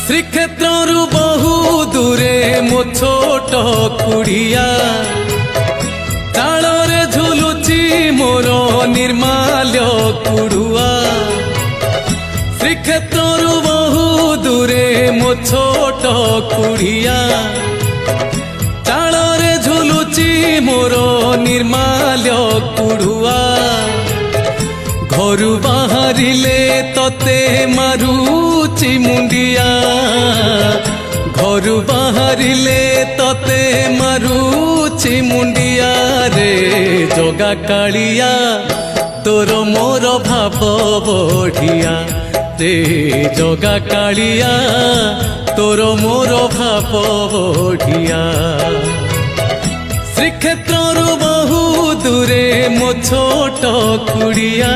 श्रीक्षेत्रु बहु दूरे मो छोट कुड़िया तालरे झुलुची मोर निर्माल्य कुड़ुआ। श्रीक्षेत्रु बहु दूरे मो छोट कुड़िया तालरे झुलुची मोर निर्माल्य कुड़ुआ। घरु बाहरिले तते मारुची मुंडिया घरु बाहरिले तते मारुची मुंडिया रे जगा कालिया तोर मोर भाव बढ़िया रे जगा कालिया तोर मोर भाव बढ़िया। श्रीक्षेत्रु बहु दूरे मो छोट कुड़िया।